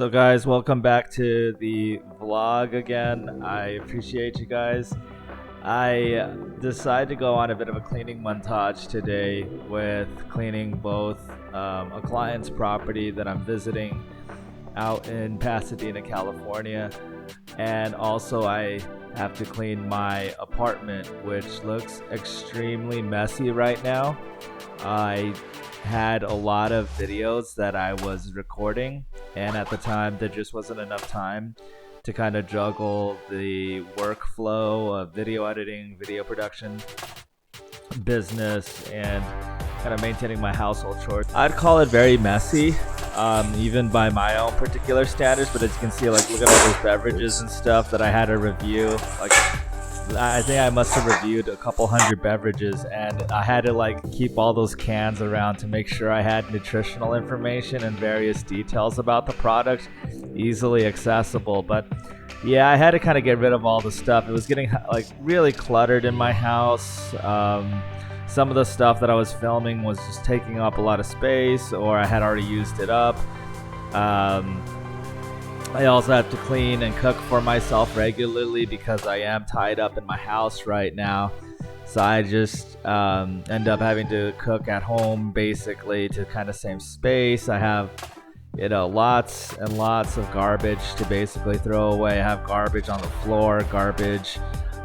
So guys, welcome back to the vlog again. I appreciate you guys. I decided to go on a bit of a cleaning montage today with cleaning both a client's property that I'm visiting out in Pasadena, California, and also I have to clean my apartment, which looks extremely messy right now. I had a lot of videos that I was recording, and at the time there just wasn't enough time to kind of juggle the workflow of video editing, video production, business, and kind of maintaining my household chores. I'd call it very messy, even by my own particular standards. But as you can see, like, look at all those beverages and stuff that I had to review. Like, I think I must have reviewed a couple hundred beverages, and I had to like keep all those cans around to make sure I had nutritional information and various details about the product easily accessible. But yeah, I had to kind of get rid of all the stuff. It was getting like really cluttered in my house. Some of the stuff that I was filming was just taking up a lot of space, or I had already used it up. I also have to clean and cook for myself regularly because I am tied up in my house right now. So I just end up having to cook at home basically to kind of save space. I have, lots and lots of garbage to basically throw away. I have garbage on the floor, garbage,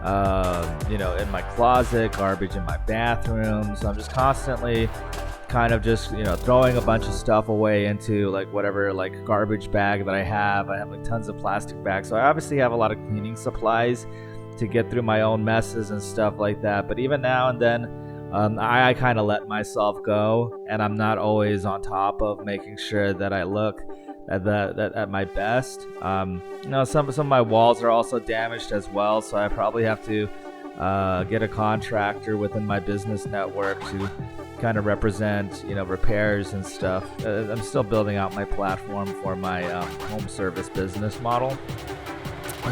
in my closet, garbage in my bathroom. So I'm just constantly kind of just throwing a bunch of stuff away into like whatever like garbage bag that I have like tons of plastic bags. So I obviously have a lot of cleaning supplies to get through my own messes and stuff like that. But even now and then I kind of let myself go, and I'm not always on top of making sure that I look at my best. Some of my walls are also damaged as well, so I probably have to get a contractor within my business network to kind of represent repairs and stuff. I'm still building out my platform for my home service business model,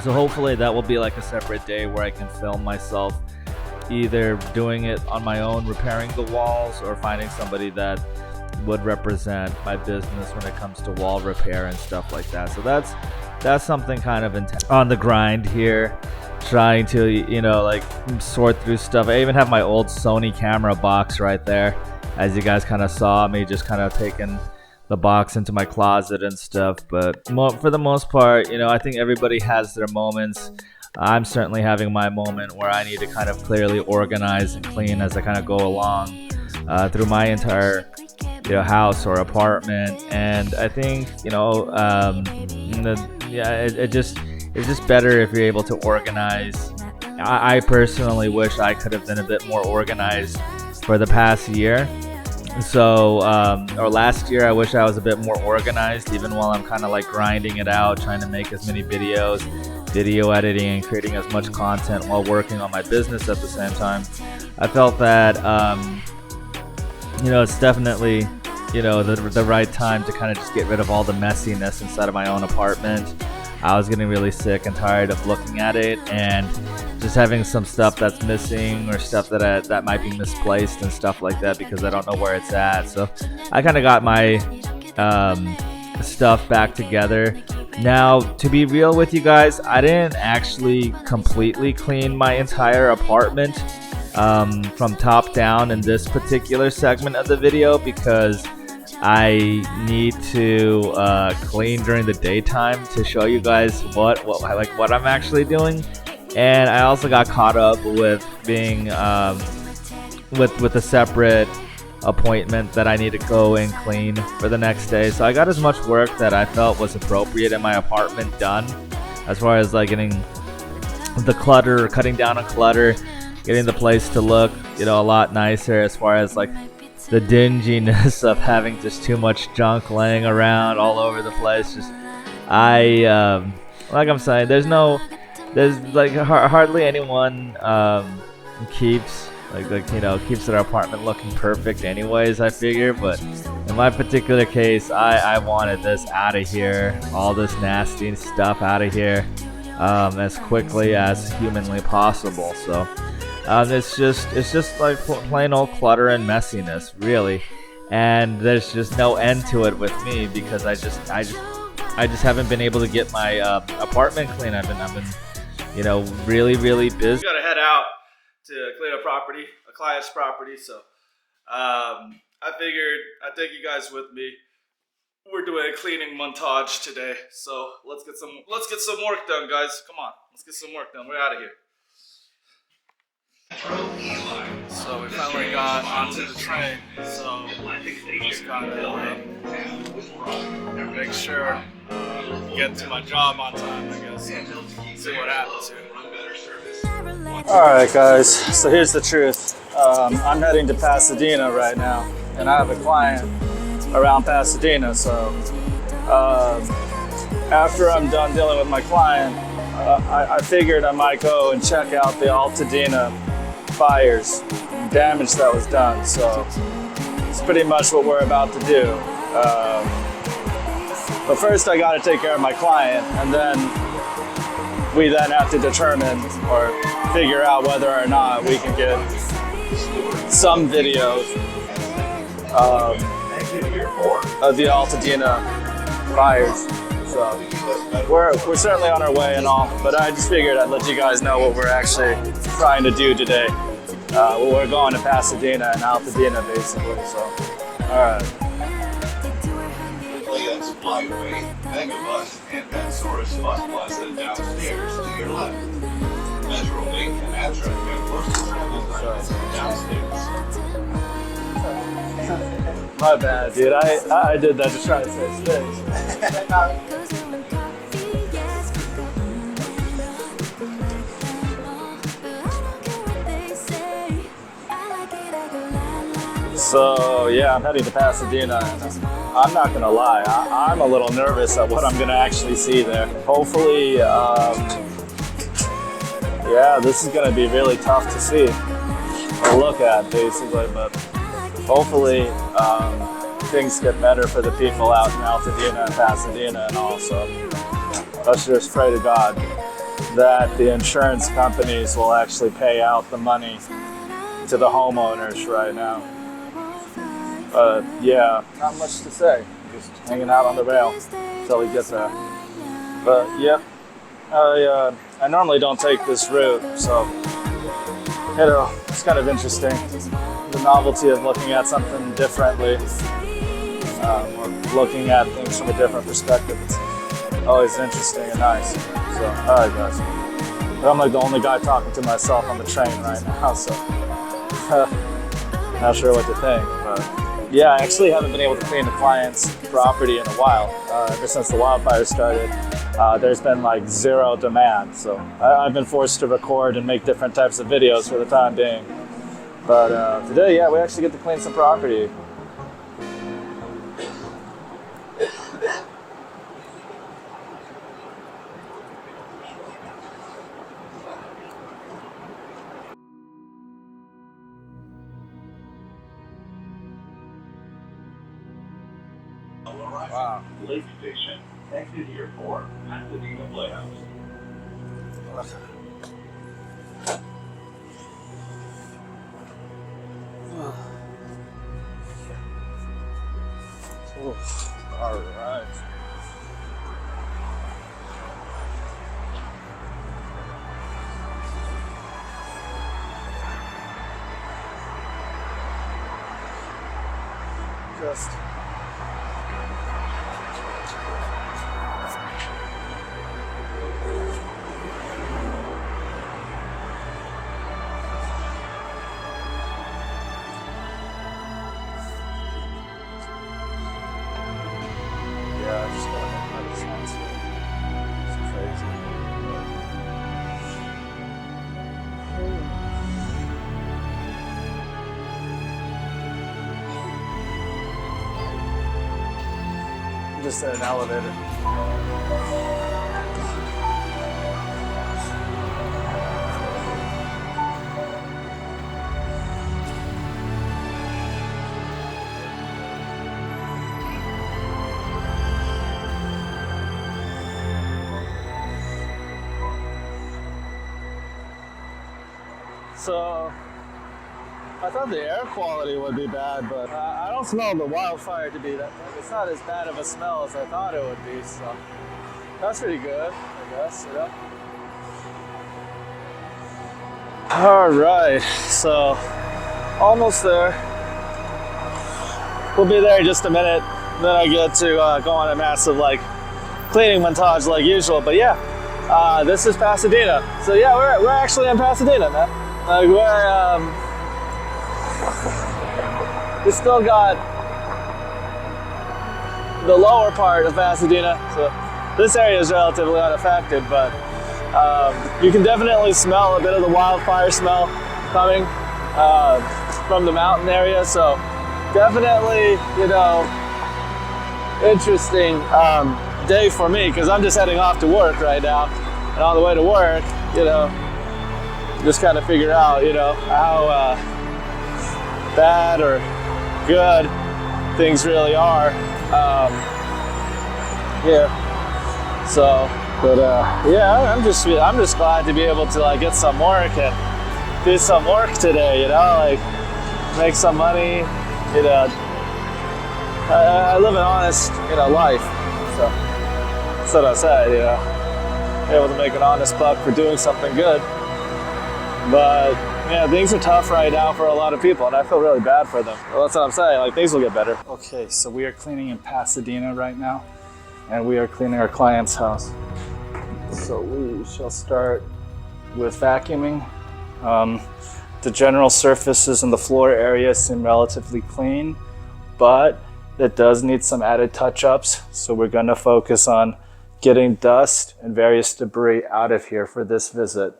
so hopefully that will be like a separate day where I can film myself either doing it on my own, repairing the walls, or finding somebody that would represent my business when it comes to wall repair and stuff like that. So that's something kind of on the grind here, trying to sort through stuff. I even have my old Sony camera box right there, as you guys kind of saw me just kind of taking the box into my closet and stuff. But for the most part, I think everybody has their moments. I'm certainly having my moment where I need to kind of clearly organize and clean as I kind of go along through my entire house or apartment. And I think it's just better if you're able to organize. I personally wish I could have been a bit more organized for the past year. So, or last year, I wish I was a bit more organized, even while I'm kind of like grinding it out, trying to make as many videos, video editing, and creating as much content while working on my business at the same time. I felt that, it's definitely, the right time to kind of just get rid of all the messiness inside of my own apartment. I was getting really sick and tired of looking at it and just having some stuff that's missing, or stuff that might be misplaced and stuff like that, because I don't know where it's at. So I kind of got my stuff back together. Now, to be real with you guys, I didn't actually completely clean my entire apartment from top down in this particular segment of the video, because I need to clean during the daytime to show you guys what I'm actually doing. And I also got caught up with being with a separate appointment that I need to go and clean for the next day. So I got as much work that I felt was appropriate in my apartment done, as far as like getting the clutter, cutting down on clutter, getting the place to look a lot nicer, as far as like the dinginess of having just too much junk laying around all over the place. Just like I'm saying, there's like hardly anyone keeps their apartment looking perfect anyways, I figure. But in my particular case, I wanted this out of here, all this nasty stuff out of here, as quickly as humanly possible. So it's just like plain old clutter and messiness, really. And there's just no end to it with me, because I just I just haven't been able to get my apartment clean. I've been, really, really busy. Got to head out to clean a client's property. So I figured I'd take you guys with me. We're doing a cleaning montage today, so let's get some work done, guys. Come on, let's get some work done. We're out of here. So we finally got onto the train, so just gotta make sure get to my job on time, I guess, and see what happens here. Alright guys, so here's the truth. I'm heading to Pasadena right now, and I have a client around Pasadena, so after I'm done dealing with my client, I figured I might go and check out the Pasadena fires and damage that was done. So it's pretty much what we're about to do. But first I got to take care of my client, and then we then have to determine or figure out whether or not we can get some videos of the Pasadena fires. So we're certainly on our way and all, but I just figured I'd let you guys know what we're actually trying to do today. We're going to Pasadena and Pasadena basically, so alright. Flyway, Megabus, and Chores bus plaza downstairs to your left. Metrolink and Amtrak have posted downstairs. My bad, dude. I did that to try to save space. So yeah, I'm heading to Pasadena, and I'm not gonna lie, I'm a little nervous at what I'm gonna actually see there. Hopefully, yeah, this is gonna be really tough to see or look at, basically, but hopefully things get better for the people out in Pasadena and Pasadena, and also let's just pray to God that the insurance companies will actually pay out the money to the homeowners right now. Yeah, not much to say. Just hanging out on the rail until we get there. But yep, I normally don't take this route, so it's kind of interesting. The novelty of looking at something differently, or looking at things from a different perspective. It's always interesting and nice. So, all right, guys. But I'm like the only guy talking to myself on the train right now, so not sure what to think, but. Yeah, I actually haven't been able to clean the client's property in a while. Ever since the wildfires started, there's been like zero demand. So I've been forced to record and make different types of videos for the time being. But today, yeah, we actually get to clean some property. Wow. Lake Station, exit here for Pasadena Playhouse. All right. Just gotta make my response here. It's crazy. I'm just in an elevator. So I thought the air quality would be bad, but I don't don't smell the wildfire to be that. Like, it's not as bad of a smell as I thought it would be. So that's pretty good, I guess. You know. All right, so almost there. We'll be there in just a minute. Then I get to go on a massive cleaning montage like usual. But yeah, this is Pasadena. So yeah, we're actually in Pasadena, man. Like we still got the lower part of Pasadena. So this area is relatively unaffected, but you can definitely smell a bit of the wildfire smell coming from the mountain area. So definitely, you know, interesting day for me because I'm just heading off to work right now. And on the way to work, you know, just kind of figure out, you know, how bad or good things really are here. So, but yeah, I'm just glad to be able to get some work and do some work today. You know, make some money. You know, I live an honest, you know, life. So that's what I said. You know, able to make an honest buck for doing something good. But yeah, things are tough right now for a lot of people, and I feel really bad for them. Well, that's what I'm saying. Things will get better. Okay, so we are cleaning in Pasadena right now, and we are cleaning our client's house. So we shall start with vacuuming. The general surfaces and the floor area seem relatively clean, but it does need some added touch-ups. So we're going to focus on getting dust and various debris out of here for this visit.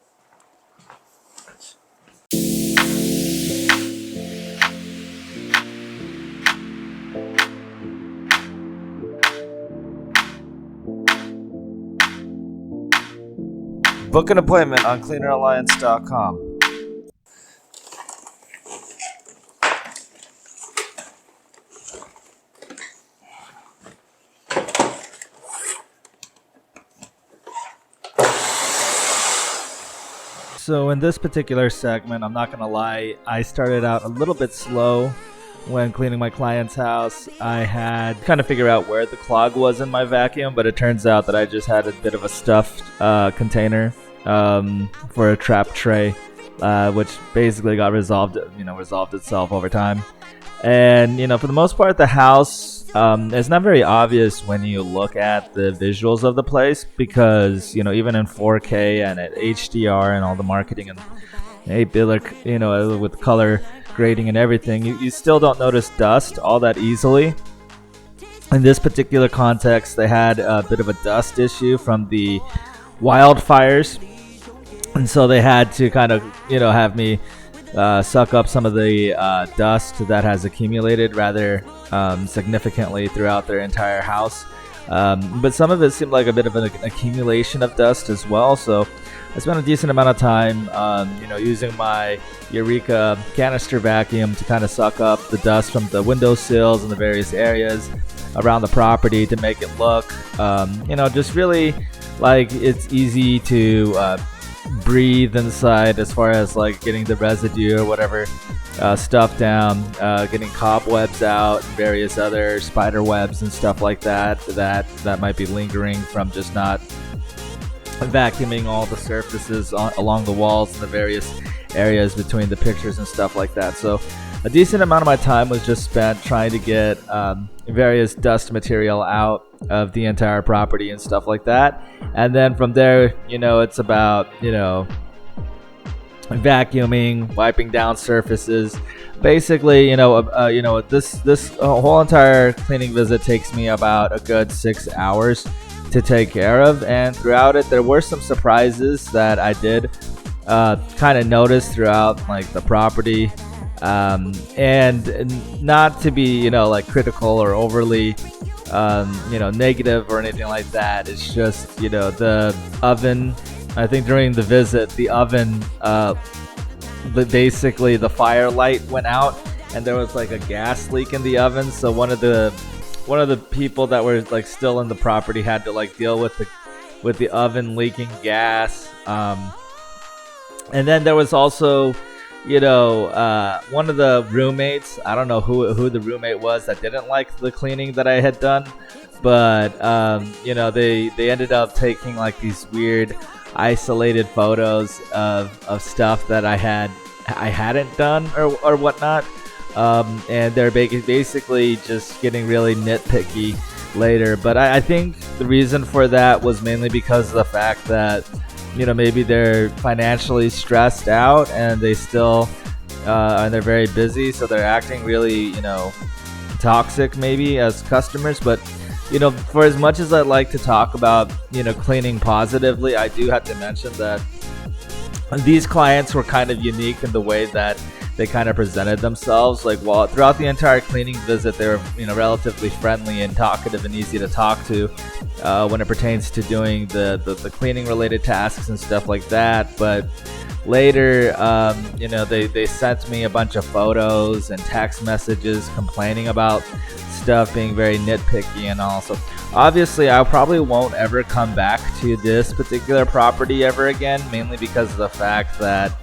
Book an appointment on cleaneralliance.com. So in this particular segment, I'm not going to lie, I started out a little bit slow when cleaning my client's house. I had to kind of figure out where the clog was in my vacuum, but it turns out that I just had a bit of a stuffed container for a trap tray, which basically got resolved itself over time. And, you know, for the most part, the house, it's not very obvious when you look at the visuals of the place because, you know, even in 4K and at HDR and all the marketing and 8-bit, you know, with color grading and everything, you still don't notice dust all that easily. In this particular context, they had a bit of a dust issue from the wildfires. And so they had to kind of, you know, have me suck up some of the dust that has accumulated rather significantly throughout their entire house. But some of it seemed like a bit of an accumulation of dust as well. So I spent a decent amount of time, you know, using my Eureka canister vacuum to kind of suck up the dust from the windowsills and the various areas around the property to make it look, you know, just really like it's easy to breathe inside as far as like getting the residue or whatever stuff down, getting cobwebs out, various other spider webs and stuff like that might be lingering from just not vacuuming all the surfaces along the walls and the various areas between the pictures and stuff like that. So a decent amount of my time was just spent trying to get various dust material out of the entire property and stuff like that. And then from there, you know, it's about, you know, vacuuming, wiping down surfaces. Basically, you know, this whole entire cleaning visit takes me about a good 6 hours to take care of. And throughout it, there were some surprises that I did kind of notice throughout like the property. And not to be, you know, like critical or overly, you know, negative or anything like that. It's just, you know, the oven, I think during the visit, the oven, basically the fire light went out and there was like a gas leak in the oven. So one of the people that were like still in the property had to like deal with the oven leaking gas. And then there was also one of the roommates, I don't know who the roommate was that didn't like the cleaning that I had done, but they ended up taking like these weird isolated photos of stuff that I hadn't done or whatnot, and they're basically just getting really nitpicky later. But I think the reason for that was mainly because of the fact that maybe they're financially stressed out and they're very busy, so they're acting really toxic maybe as customers. But for as much as I like to talk about cleaning positively, I do have to mention that these clients were kind of unique in the way that they kind of presented themselves. Like, while throughout the entire cleaning visit, they were relatively friendly and talkative and easy to talk to when it pertains to doing the cleaning related tasks and stuff like that. But later, they sent me a bunch of photos and text messages complaining about stuff being very nitpicky and all. So obviously I probably won't ever come back to this particular property ever again, mainly because of the fact that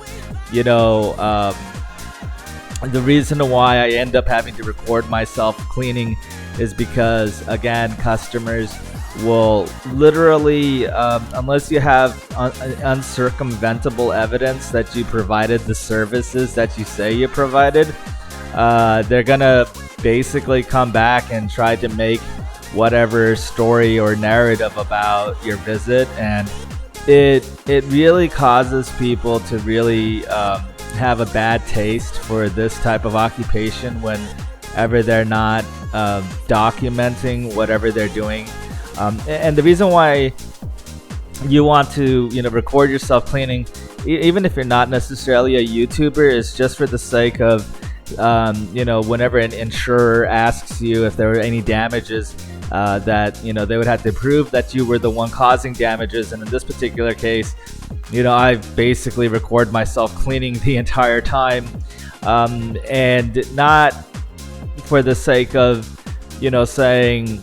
the reason why I end up having to record myself cleaning is because, again, customers will literally, unless you have uncircumventable evidence that you provided the services that you say you provided, they're gonna basically come back and try to make whatever story or narrative about your visit, and it really causes people to really have a bad taste for this type of occupation whenever they're not documenting whatever they're doing. And the reason why you want to record yourself cleaning, even if you're not necessarily a YouTuber, is just for the sake of whenever an insurer asks you if there were any damages, that they would have to prove that you were the one causing damages. And in this particular case, I basically record myself cleaning the entire time, and not for the sake of saying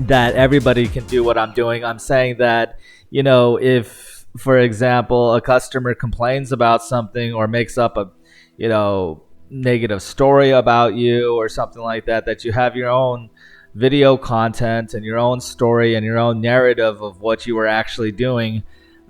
that everybody can do what I'm doing. I'm saying that if, for example, a customer complains about something or makes up a negative story about you or something like that, that you have your own video content and your own story and your own narrative of what you were actually doing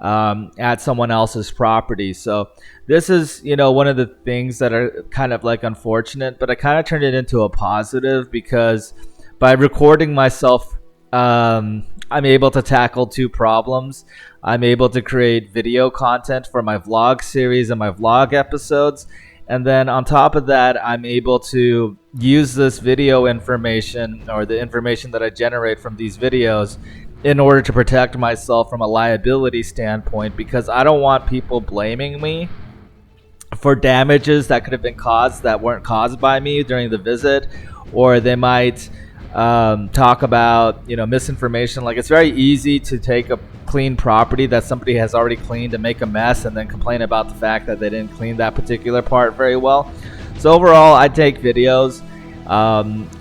at someone else's property. So this is one of the things that are kind of like unfortunate, but I kind of turned it into a positive, because by recording myself, I'm able to tackle two problems. I'm able to create video content for my vlog series and my vlog episodes. And then on top of that, I'm able to use this video information, or the information that I generate from these videos, in order to protect myself from a liability standpoint, because I don't want people blaming me for damages that could have been caused that weren't caused by me during the visit. Or they might talk about misinformation. Like, it's very easy to take a clean property that somebody has already cleaned and make a mess and then complain about the fact that they didn't clean that particular part very well. So overall, I take videos,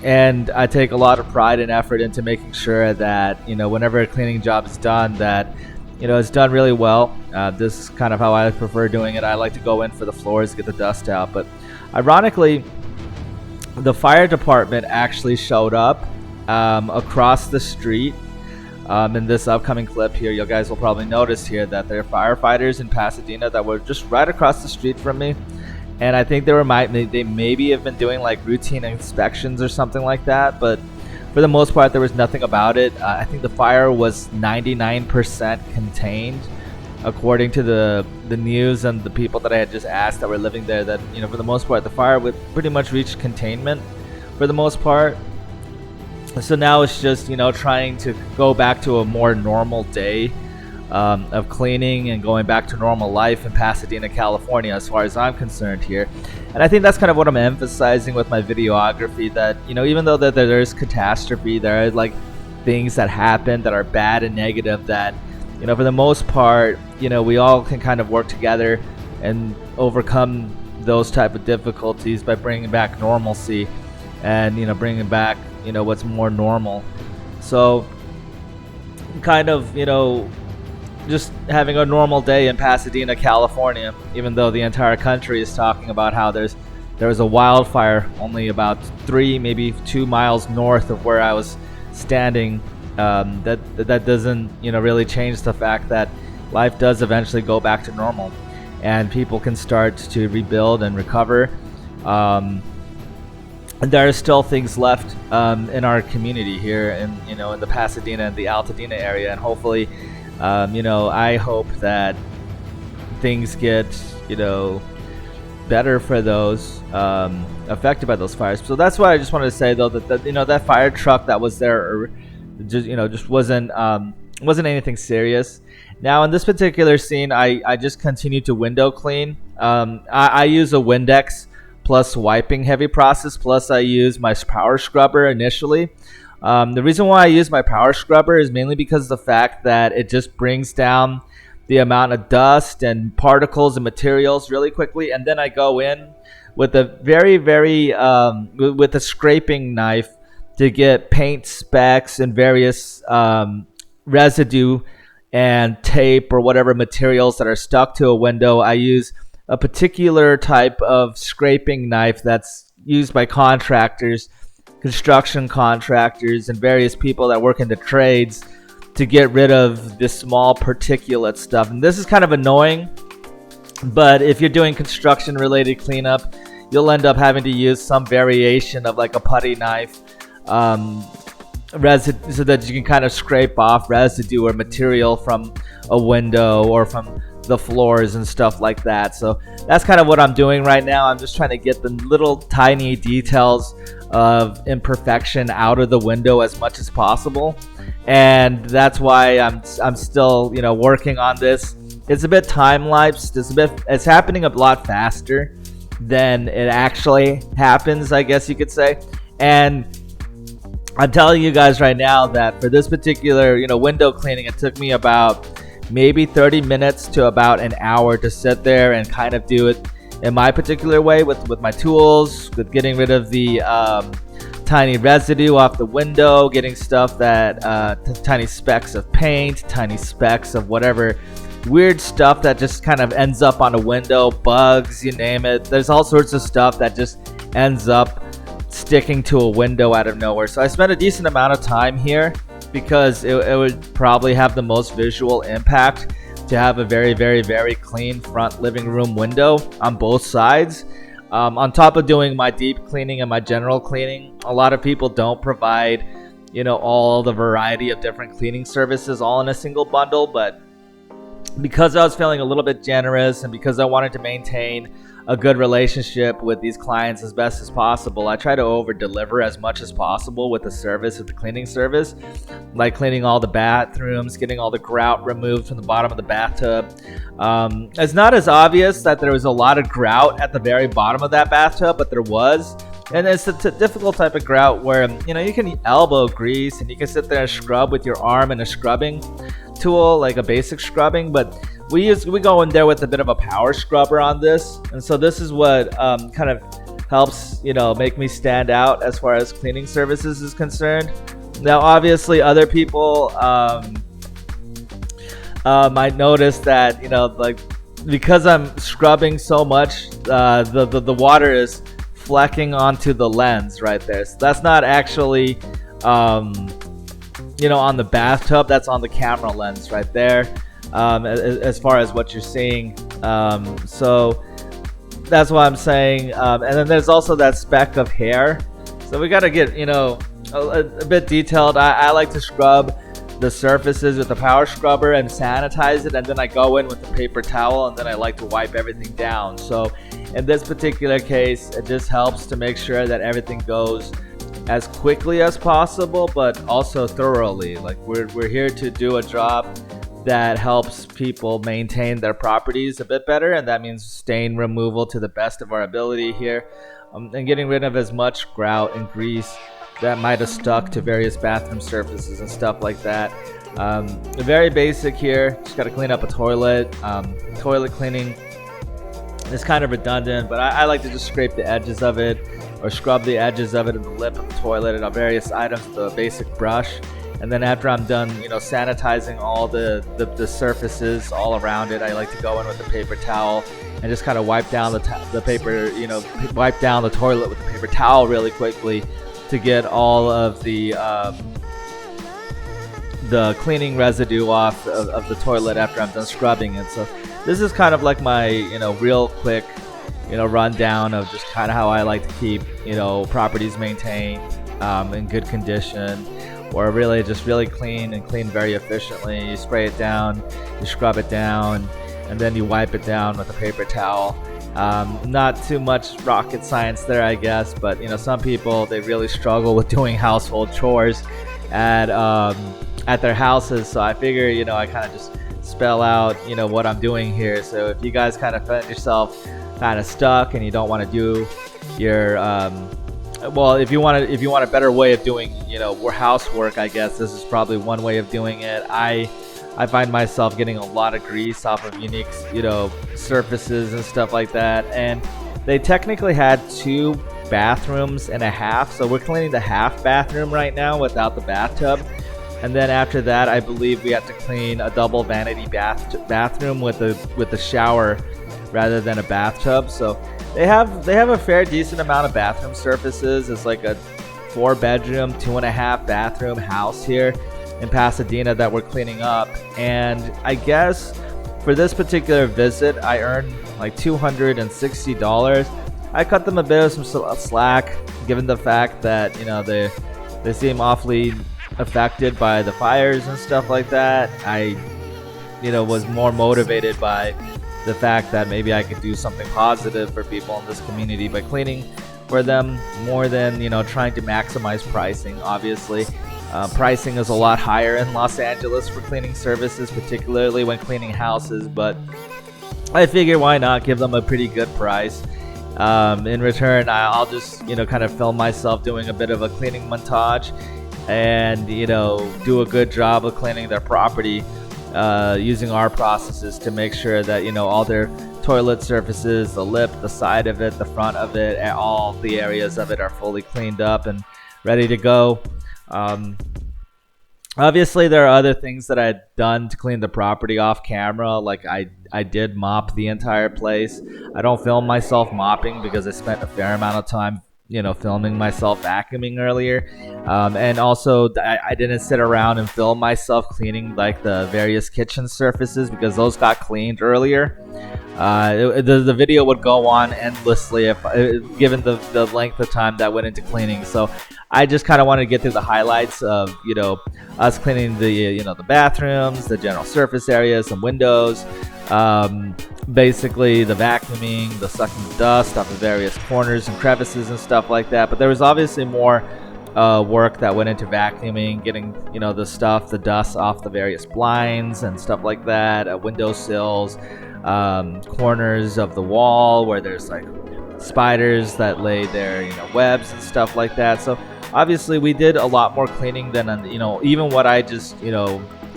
and I take a lot of pride and effort into making sure that whenever a cleaning job is done, that it's done really well. This is kind of how I prefer doing it. I like to go in for the floors, get the dust out. But ironically, the fire department actually showed up across the street. In this upcoming clip here, you guys will probably notice here that there are firefighters in Pasadena that were just right across the street from me, and I think they maybe have been doing like routine inspections or something like that. But for the most part, there was nothing about it. I think the fire was 99% contained, according to the news and the people that I had just asked that were living there. That for the most part, the fire would pretty much reach containment for the most part. So now it's just trying to go back to a more normal day of cleaning and going back to normal life in Pasadena, California, as far as I'm concerned here. And I think that's kind of what I'm emphasizing with my videography, that even though that there is catastrophe, there are like things that happen that are bad and negative, that for the most part we all can kind of work together and overcome those type of difficulties by bringing back normalcy and bringing back what's more normal. So kind of just having a normal day in Pasadena, California, even though the entire country is talking about how there was a wildfire only about 3, maybe 2 miles north of where I was standing. That doesn't, really change the fact that life does eventually go back to normal, and people can start to rebuild and recover. There are still things left in our community here, in the Pasadena and the Altadena area, and hopefully, I hope that things get, better for those affected by those fires. So that's why I just wanted to say, though, that that fire truck that was there, just wasn't anything serious. Now in this particular scene, I just continued to window clean. I use a Windex plus wiping heavy process, plus I use my power scrubber initially. The reason why I use my power scrubber is mainly because of the fact that it just brings down the amount of dust and particles and materials really quickly, and then I go in with a very with a scraping knife to get paint specks and various residue and tape or whatever materials that are stuck to a window. I use a particular type of scraping knife that's used by contractors, construction contractors, and various people that work in the trades to get rid of this small particulate stuff. And this is kind of annoying, but if you're doing construction related cleanup, you'll end up having to use some variation of like a putty knife, so that you can kind of scrape off residue or material from a window or from the floors and stuff like that. So that's kind of what I'm doing right now. I'm just trying to get the little tiny details of imperfection out of the window as much as possible, and that's why I'm still working on this. It's a bit time lapsed. It's happening a lot faster than it actually happens, I guess you could say. And I'm telling you guys right now that for this particular window cleaning, it took me about maybe 30 minutes to about an hour to sit there and kind of do it in my particular way with my tools, with getting rid of the tiny residue off the window, getting stuff that tiny specks of paint, tiny specks of whatever weird stuff that just kind of ends up on a window, bugs, you name it. There's all sorts of stuff that just ends up sticking to a window out of nowhere. So I spent a decent amount of time here because it would probably have the most visual impact to have a very clean front living room window on both sides. On top of doing my deep cleaning and my general cleaning, a lot of people don't provide all the variety of different cleaning services all in a single bundle. But because I was feeling a little bit generous and because I wanted to maintain a good relationship with these clients as best as possible, I try to over deliver as much as possible with the service, with the cleaning service, like cleaning all the bathrooms, getting all the grout removed from the bottom of the bathtub. It's not as obvious that there was a lot of grout at the very bottom of that bathtub, but there was. And it's a difficult type of grout where you can elbow grease and you can sit there and scrub with your arm and a scrubbing tool, like a basic scrubbing, but we go in there with a bit of a power scrubber on this, and so this is what kind of helps make me stand out as far as cleaning services is concerned. Now obviously other people might notice that like because I'm scrubbing so much, the water is flecking onto the lens right there. So that's not actually on the bathtub, that's on the camera lens right there. As far as what you're seeing, so that's what I'm saying. And then there's also that speck of hair, so we got to get a bit detailed. I like to scrub the surfaces with the power scrubber and sanitize it, and then I go in with the paper towel, and then I like to wipe everything down. So in this particular case, it just helps to make sure that everything goes as quickly as possible, but also thoroughly. Like we're here to do a job that helps people maintain their properties a bit better, and that means stain removal to the best of our ability here, and getting rid of as much grout and grease that might have stuck to various bathroom surfaces and stuff like that. Very basic here, just got to clean up a toilet. Toilet cleaning is kind of redundant, but I like to just scrape the edges of it or scrub the edges of it and the lip of the toilet and on various items with a basic brush. And then after I'm done, sanitizing all the surfaces all around it, I like to go in with a paper towel and just kind of wipe down the paper, wipe down the toilet with the paper towel really quickly to get all of the cleaning residue off of the toilet after I'm done scrubbing it. So this is kind of like my, real quick, rundown of just kind of how I like to keep, properties maintained in good condition, or really just really clean very efficiently. You spray it down, you scrub it down, and then you wipe it down with a paper towel. Not too much rocket science there, I guess, but some people, they really struggle with doing household chores at their houses. So I figure, I kind of just spell out, what I'm doing here. So if you guys kind of find yourself kind of stuck and you don't want to do your if you want a better way of doing housework, I guess this is probably one way of doing it. I find myself getting a lot of grease off of unique surfaces and stuff like that, and they technically had 2 bathrooms and a half, so we're cleaning the half bathroom right now without the bathtub. And then after that, I believe we have to clean a double vanity bathroom with a shower rather than a bathtub. So they have a fair decent amount of bathroom surfaces. It's like a 4-bedroom, 2.5 bathroom house here in Pasadena that we're cleaning up. And I guess for this particular visit, I earned like $260. I cut them a bit of some slack, given the fact that they seem awfully affected by the fires and stuff like that. I was more motivated by the fact that maybe I could do something positive for people in this community by cleaning for them, more than trying to maximize pricing. Obviously, pricing is a lot higher in Los Angeles for cleaning services, particularly when cleaning houses, but I figure why not give them a pretty good price. In return, I'll just kind of film myself doing a bit of a cleaning montage and do a good job of cleaning their property using our processes to make sure that all their toilet surfaces, the lip, the side of it, the front of it, and all the areas of it are fully cleaned up and ready to go. Obviously, there are other things that I'd done to clean the property off camera. Like I did mop the entire place. I don't film myself mopping because I spent a fair amount of time filming myself vacuuming earlier, and also I didn't sit around and film myself cleaning like the various kitchen surfaces because those got cleaned earlier. The video would go on endlessly if given the length of time that went into cleaning. So I just kind of wanted to get through the highlights of us cleaning the bathrooms, the general surface areas, some windows, basically the vacuuming, the sucking the dust off of various corners and crevices and stuff like that. But there was obviously more work that went into vacuuming, getting the dust off the various blinds and stuff like that, windowsills, corners of the wall where there's like spiders that lay their webs and stuff like that. So obviously we did a lot more cleaning than even what I just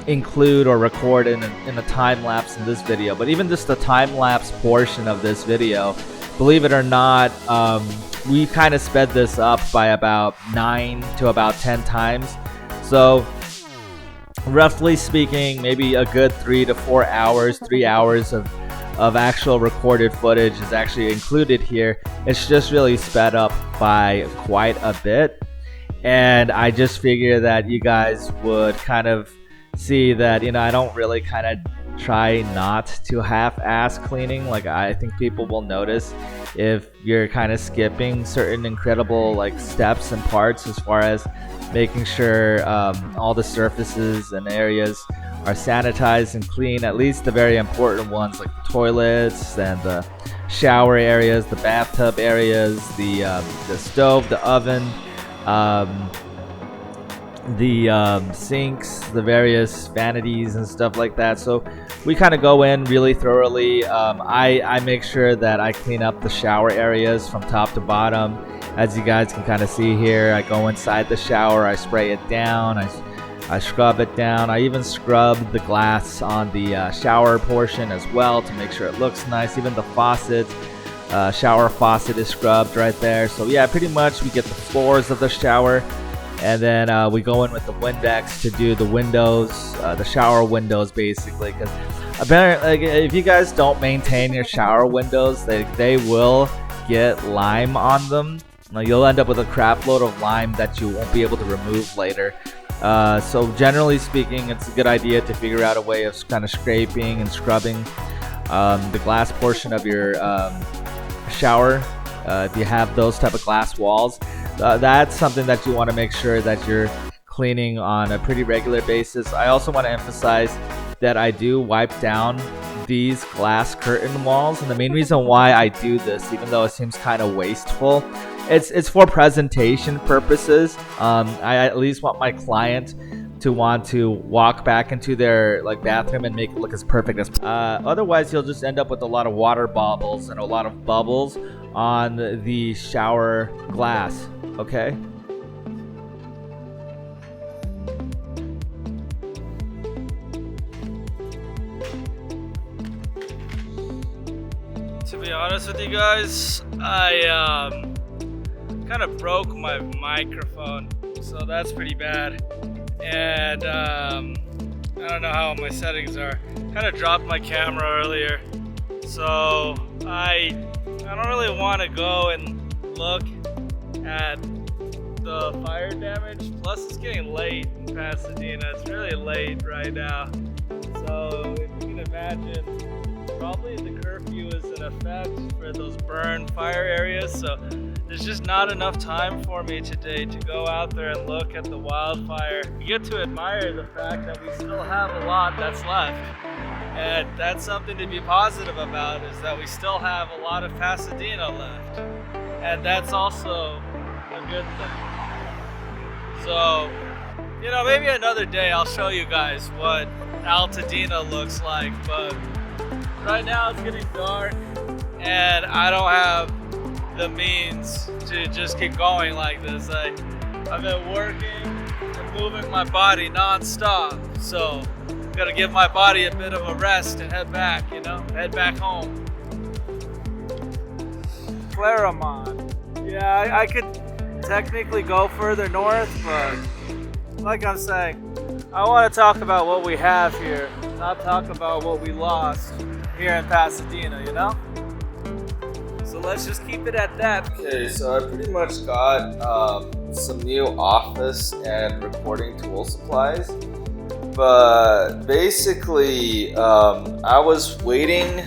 include or record in a time lapse in this video. But even just the time lapse portion of this video, believe it or not, we kind of sped this up by about 9 to about 10 times. So roughly speaking, maybe a good 3 to 4 hours, 3 hours of actual recorded footage is actually included here. It's just really sped up by quite a bit, and I just figure that you guys would kind of see that I don't really kind of try not to half-ass cleaning. Like I think people will notice if you're kind of skipping certain incredible like steps and parts as far as making sure all the surfaces and areas are sanitized and clean, at least the very important ones like the toilets and the shower areas, the bathtub areas, the stove, the oven, the sinks, the various vanities and stuff like that. So we kind of go in really thoroughly. I make sure that I clean up the shower areas from top to bottom. As you guys can kind of see here, I go inside the shower, I spray it down, I scrub it down. I even scrub the glass on the shower portion as well to make sure it looks nice. Even the faucet, shower faucet is scrubbed right there. So yeah, pretty much we get the floors of the shower And then we go in with the Windex to do the windows, the shower windows basically, because apparently, like, if you guys don't maintain your shower windows, they will get lime on them. You'll end up with a crap load of lime that you won't be able to remove later. So generally speaking, it's a good idea to figure out a way of kind of scraping and scrubbing the glass portion of your shower. If you have those type of glass walls, that's something that you want to make sure that you're cleaning on a pretty regular basis. I also want to emphasize that I do wipe down these glass curtain walls, and the main reason why I do this, even though it seems kind of wasteful, it's for presentation purposes. I at least want my client to want to walk back into their bathroom and make it look as perfect as otherwise you'll just end up with a lot of water bubbles and a lot of bubbles on the shower glass. Okay. To be honest with you guys, I kind of broke my microphone, so that's pretty bad. And I don't know how my settings are. Kind of dropped my camera earlier, so I don't really want to go and look at the fire damage. Plus, it's getting late in Pasadena. It's really late right now. So if you can imagine, probably the curfew is in effect for those burn fire areas. So there's just not enough time for me today to go out there and look at the wildfire. You get to admire the fact that we still have a lot that's left. And that's something to be positive about, is that we still have a lot of Pasadena left. And that's also a good thing. So, maybe another day I'll show you guys what Altadena looks like. But right now it's getting dark and I don't have the means to just keep going like this. I've been working and moving my body non-stop, so gotta give my body a bit of a rest and head back, head back home. Claremont. Yeah, I could technically go further north, but like I'm saying, I want to talk about what we have here, not talk about what we lost here in Pasadena, So let's just keep it at that. Okay, so I pretty much got some new office and recording tool supplies. But basically, I was waiting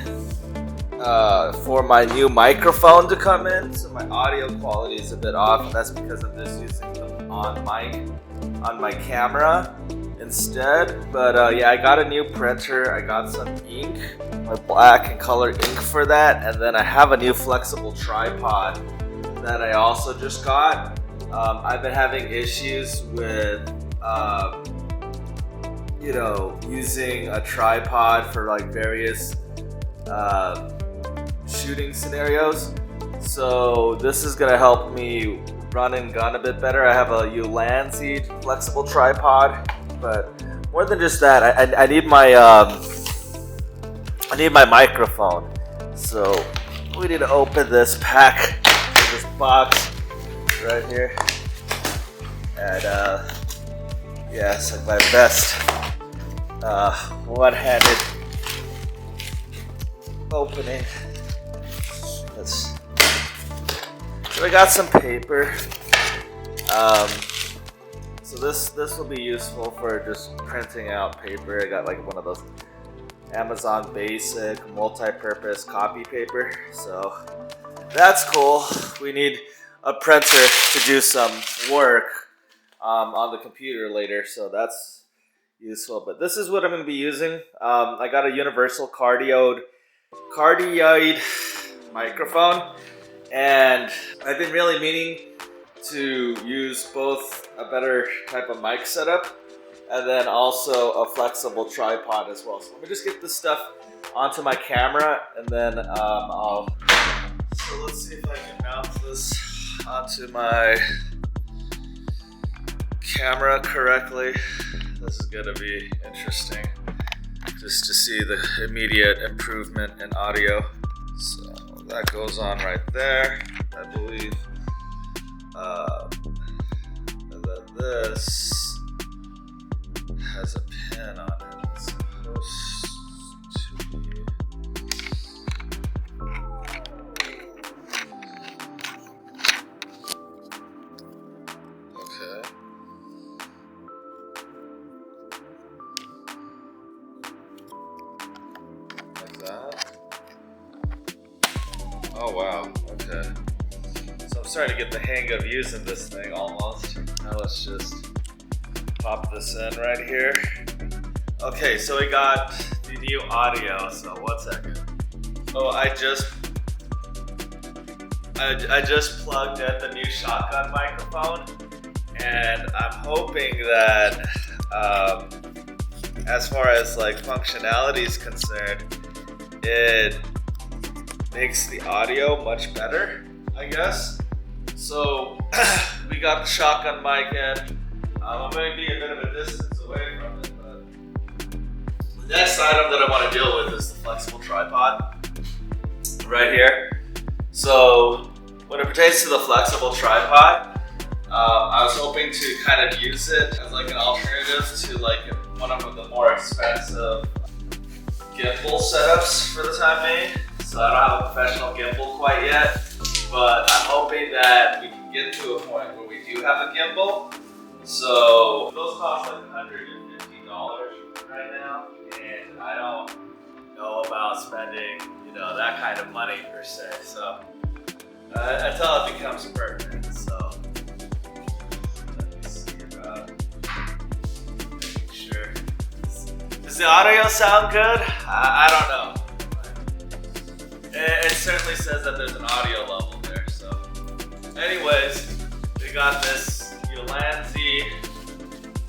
for my new microphone to come in, so my audio quality is a bit off, and that's because I'm just using them on my camera instead. But yeah, I got a new printer, I got some ink, my black and color ink for that, and then I have a new flexible tripod that I also just got. I've been having issues with using a tripod for various shooting scenarios. So this is gonna help me run and gun a bit better. I have a Ulanzi flexible tripod, but more than just that, I need my microphone. So we need to open this pack, this box right here, and yeah, it's like my best one-handed opening. So I got some paper. So this will be useful for just printing out paper. I got one of those Amazon Basic multi-purpose copy paper. So that's cool. We need a printer to do some work on the computer later, so that's useful. But this is what I'm going to be using. I got a universal cardioid microphone, and I've been really meaning to use both a better type of mic setup and then also a flexible tripod as well. So let me just get this stuff onto my camera, and then so let's see if I can mount this onto my camera correctly. This is gonna be interesting, just to see the immediate improvement in audio. So that goes on right there, I believe. And then this has a pin on it. It's supposed to be. Okay. Like that. Oh wow, okay. So I'm starting to get the hang of using this thing almost. Now let's just pop this in right here. Okay, so we got the new audio, so 1 second. Oh, I just plugged in the new shotgun microphone, and I'm hoping that as far as like functionality is concerned, it makes the audio much better, I guess. So we got the shotgun mic in. I'm going to be a bit of a distance away from it, but the next item that I want to deal with is the flexible tripod right here. So when it pertains to the flexible tripod, I was hoping to kind of use it as like an alternative to like one of the more expensive gimbal setups for the time being. So I don't have a professional gimbal quite yet, but I'm hoping that we can get to a point where we do have a gimbal. So those cost like $150 right now, and I don't know about spending, that kind of money per se. So until it becomes permanent. So let me see about making sure. Does the audio sound good? I don't know. It certainly says that there's an audio level there. So, anyways, we got this Ulanzi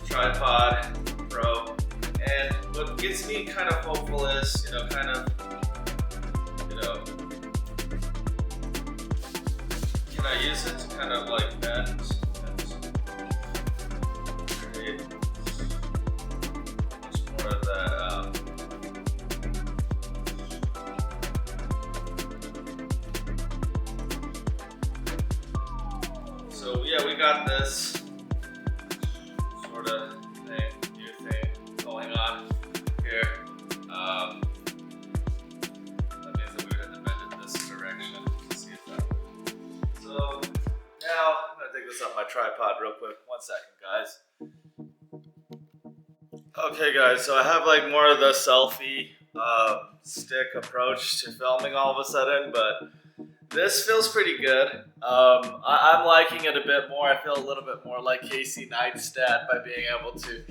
tripod Pro, and what gets me kind of hopeful is, can I use it to kind of like bend and create much more of that. So yeah, we got this sort of new thing going on here. That means that we would have to bend it this direction to see if that would. So now I'm gonna take this off my tripod real quick. 1 second, guys. Okay, guys. So I have like more of the selfie stick approach to filming all of a sudden, but this feels pretty good. I'm liking it a bit more. I feel a little bit more like Casey Neistat by being able to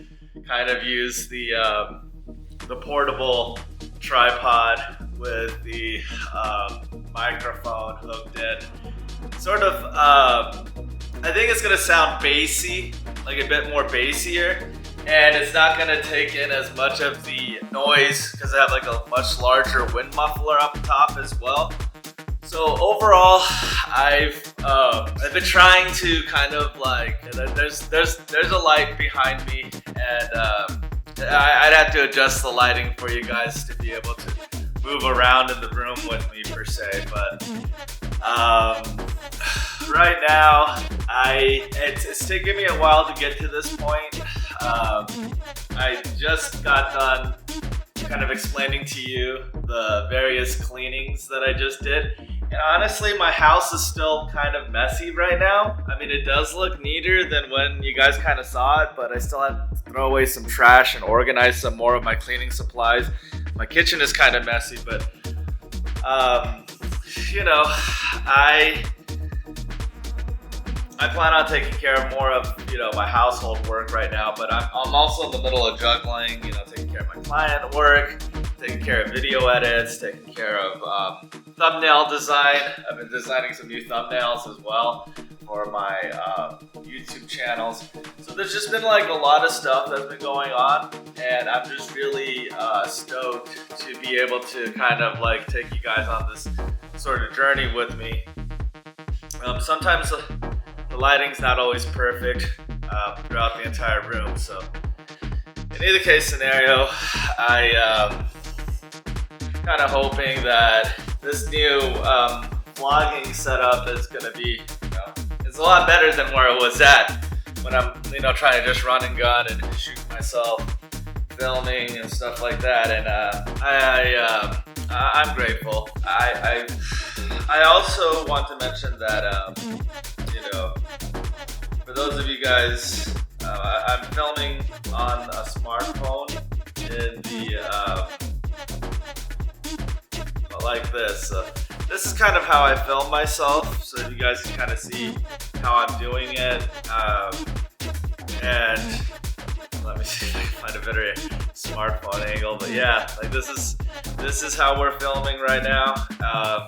kind of use the portable tripod with the microphone hooked in. Sort of, I think it's gonna sound bassy, like a bit more bassier, and it's not gonna take in as much of the noise because I have like a much larger wind muffler up top as well. So overall, I've been trying to kind of like, there's a light behind me, and I'd have to adjust the lighting for you guys to be able to move around in the room with me per se. But right now, it's taken me a while to get to this point. I just got done kind of explaining to you the various cleanings that I just did. And honestly, my house is still kind of messy right now. I mean, it does look neater than when you guys kind of saw it, but I still have to throw away some trash and organize some more of my cleaning supplies. My kitchen is kind of messy, but I plan on taking care of more of, my household work right now, but I'm also in the middle of juggling, taking care of my client work, taking care of video edits, taking care of thumbnail design. I've been designing some new thumbnails as well for my YouTube channels. So there's just been like a lot of stuff that's been going on, and I'm just really stoked to be able to kind of like take you guys on this sort of journey with me. Sometimes the lighting's not always perfect throughout the entire room, so in either case scenario, I kind of hoping that this new vlogging setup is going to be, it's a lot better than where it was at when I'm, trying to just run and gun and shoot myself, filming and stuff like that. And I'm grateful. I also want to mention that, for those of you guys, I'm filming on a smartphone in the, like this. This is kind of how I film myself, so you guys can kind of see how I'm doing it. And let me see if I can find a better smartphone angle. But yeah, like this is how we're filming right now.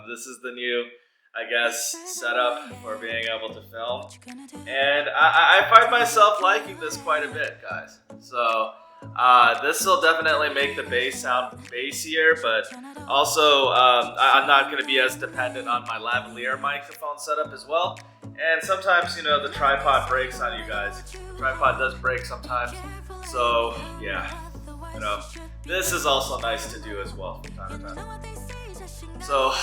This is the new, I guess, setup for being able to film. And I find myself liking this quite a bit, guys. So this will definitely make the bass sound bassier, but also I'm not going to be as dependent on my lavalier microphone setup as well. And sometimes, the tripod breaks on you guys. The tripod does break sometimes. So yeah, this is also nice to do as well from time to time. So,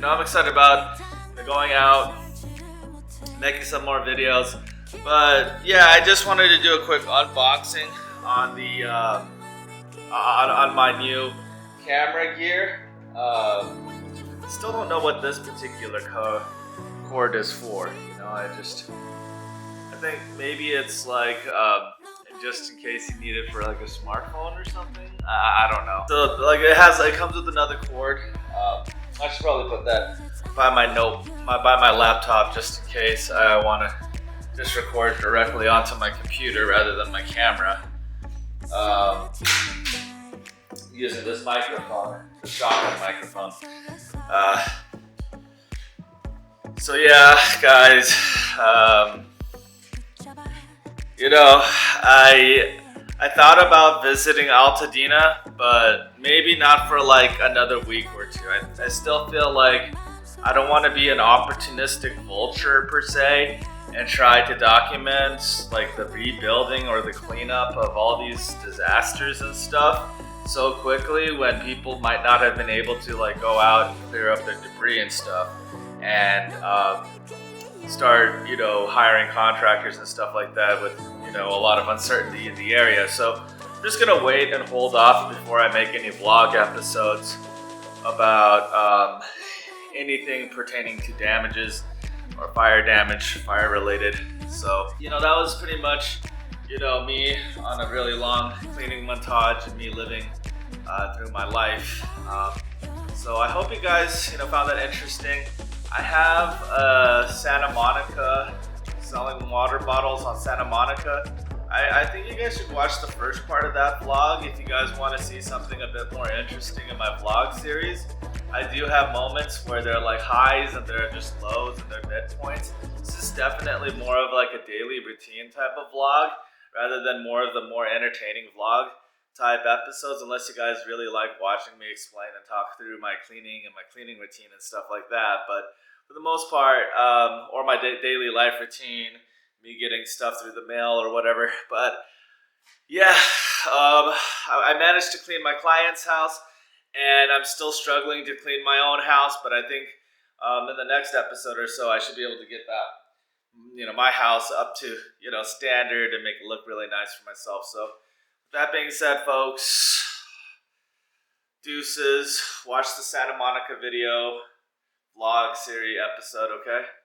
I'm excited about going out, making some more videos. But yeah, I just wanted to do a quick unboxing on the on my new camera gear. Still don't know what this particular cord is for. I think maybe it's like just in case you need it for like a smartphone or something. I don't know. So like it comes with another cord. I should probably put that by my laptop just in case I want to just record directly onto my computer rather than my camera. Using this microphone, the shotgun microphone. So yeah, guys, I thought about visiting Pasadena, but maybe not for like another week or two. I still feel like I don't want to be an opportunistic vulture per se and try to document like the rebuilding or the cleanup of all these disasters and stuff so quickly when people might not have been able to like go out and clear up their debris and stuff and start hiring contractors and stuff like that with a lot of uncertainty in the area. So I'm just gonna wait and hold off before I make any vlog episodes about anything pertaining to damages or fire damage, fire related. So that was pretty much me on a really long cleaning montage and me living through my life. So I hope you guys found that interesting. I have Santa Monica, selling water bottles on Santa Monica. I think you guys should watch the first part of that vlog if you guys want to see something a bit more interesting in my vlog series. I do have moments where they're like highs and they're just lows and they're midpoints. This is definitely more of like a daily routine type of vlog rather than more of the more entertaining vlog type episodes, unless you guys really like watching me explain and talk through my cleaning and my cleaning routine and stuff like that. But for the most part, or my daily life routine, me getting stuff through the mail or whatever. But yeah, I managed to clean my client's house, and I'm still struggling to clean my own house. But I think in the next episode or so, I should be able to get that, my house up to standard and make it look really nice for myself. So that being said, folks, deuces. Watch the Santa Monica video vlog series episode, okay?